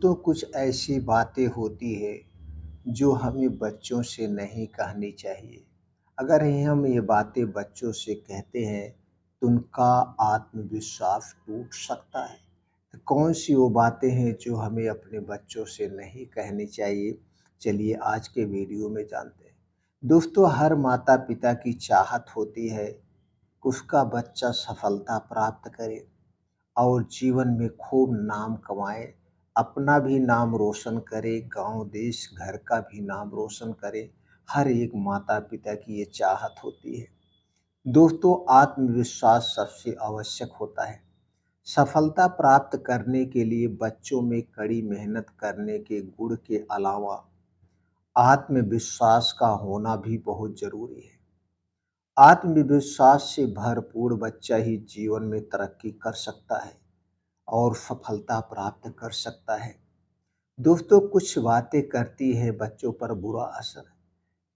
तो कुछ ऐसी बातें होती है जो हमें बच्चों से नहीं कहनी चाहिए। अगर हम ये बातें बच्चों से कहते हैं तो उनका आत्मविश्वास टूट सकता है। तो कौन सी वो बातें हैं जो हमें अपने बच्चों से नहीं कहनी चाहिए? चलिए आज के वीडियो में जानते हैं। दोस्तों, हर माता-पिता की चाहत होती है कि उसका बच्चा सफलता प्राप्त करे और जीवन में खूब नाम कमाए, अपना भी नाम रोशन करे, गाँव, देश, घर का भी नाम रोशन करे। हर एक माता-पिता की ये चाहत होती है। दोस्तों, आत्मविश्वास सबसे आवश्यक होता है। सफलता प्राप्त करने के लिए बच्चों में कड़ी मेहनत करने के गुण के अलावा आत्मविश्वास का होना भी बहुत ज़रूरी है। आत्मविश्वास से भरपूर बच्चा ही जीवन में तरक्की कर सकता है और सफलता प्राप्त कर सकता है। दोस्तों, कुछ बातें करती है बच्चों पर बुरा असर।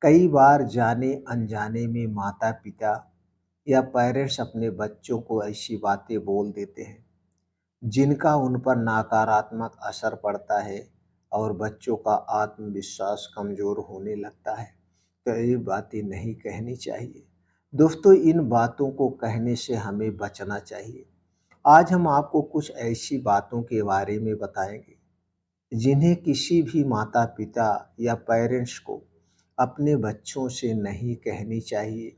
कई बार जाने अनजाने में माता-पिता या पेरेंट्स अपने बच्चों को ऐसी बातें बोल देते हैं, जिनका उन पर नकारात्मक असर पड़ता है और बच्चों का आत्मविश्वास कमज़ोर होने लगता है। तो ये बातें नहीं कहनी चाहिए। दोस्तों, इन बातों को कहने से हमें बचना चाहिए। आज हम आपको कुछ ऐसी बातों के बारे में बताएँगे जिन्हें किसी भी माता-पिता या पेरेंट्स को अपने बच्चों से नहीं कहनी चाहिए।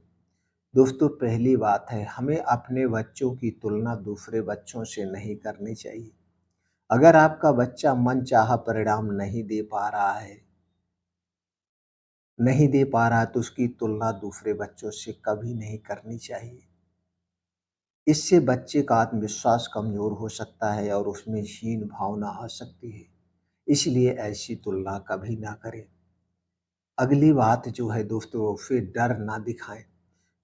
दोस्तों, पहली बात है, हमें अपने बच्चों की तुलना दूसरे बच्चों से नहीं करनी चाहिए। अगर आपका बच्चा मनचाहा परिणाम नहीं दे पा रहा है तो उसकी तुलना दूसरे बच्चों से कभी नहीं करनी चाहिए। इससे बच्चे का आत्मविश्वास कमज़ोर हो सकता है और उसमें हीन भावना आ सकती है। इसलिए ऐसी तुलना कभी ना करें। अगली बात जो है दोस्तों, फिर डर ना दिखाएँ।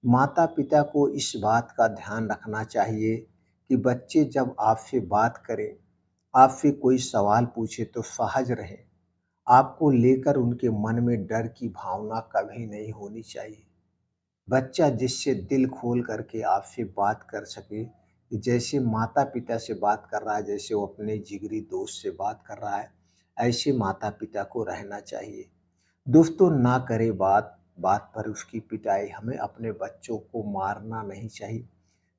माता-पिता को इस बात का ध्यान रखना चाहिए कि बच्चे जब आपसे बात करें, आपसे कोई सवाल पूछे तो सहज रहें। आपको लेकर उनके मन में डर की भावना कभी नहीं होनी चाहिए। बच्चा जिससे दिल खोल करके आपसे बात कर सके, कि जैसे माता-पिता से बात कर रहा है, जैसे वो अपने जिगरी दोस्त से बात कर रहा है, ऐसे माता-पिता को रहना चाहिए। दोस्तों, ना करे बात, बात पर उसकी पिटाई। हमें अपने बच्चों को मारना नहीं चाहिए।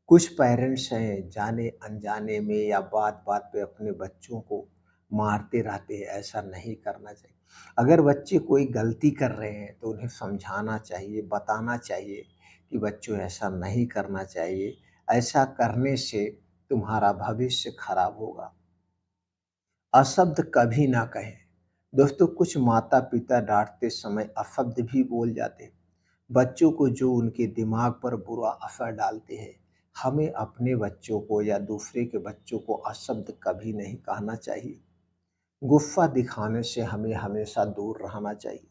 कुछ पेरेंट्स हैं जाने-अनजाने में या बात-बात पे अपने बच्चों को मारते रहते हैं, ऐसा नहीं करना चाहिए। अगर बच्चे कोई गलती कर रहे हैं तो उन्हें समझाना चाहिए, बताना चाहिए कि बच्चों ऐसा नहीं करना चाहिए, ऐसा करने से तुम्हारा भविष्य खराब होगा। अशब्द कभी ना कहें। दोस्तों, कुछ माता-पिता डाँटते समय अशब्द भी बोल जाते हैं। बच्चों को जो उनके दिमाग पर बुरा असर डालते हैं। हमें अपने बच्चों को या दूसरे के बच्चों को अशब्द कभी नहीं कहना चाहिए। गुस्सा दिखाने से हमें हमेशा दूर रहना चाहिए।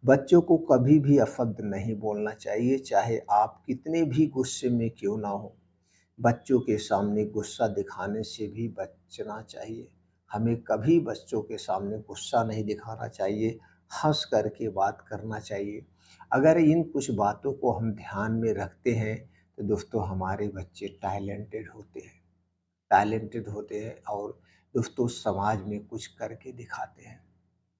बच्चों को कभी भी अपशब्द नहीं बोलना चाहिए, चाहे आप कितने भी गुस्से में क्यों ना हो। बच्चों के सामने गुस्सा दिखाने से भी बचना चाहिए। हमें कभी बच्चों के सामने गुस्सा नहीं दिखाना चाहिए, हँस कर के बात करना चाहिए। अगर इन कुछ बातों को हम ध्यान में रखते हैं, तो दोस्तों हमारे बच्चे टैलेंटेड होते हैं और दोस्तों समाज में कुछ करके दिखाते हैं।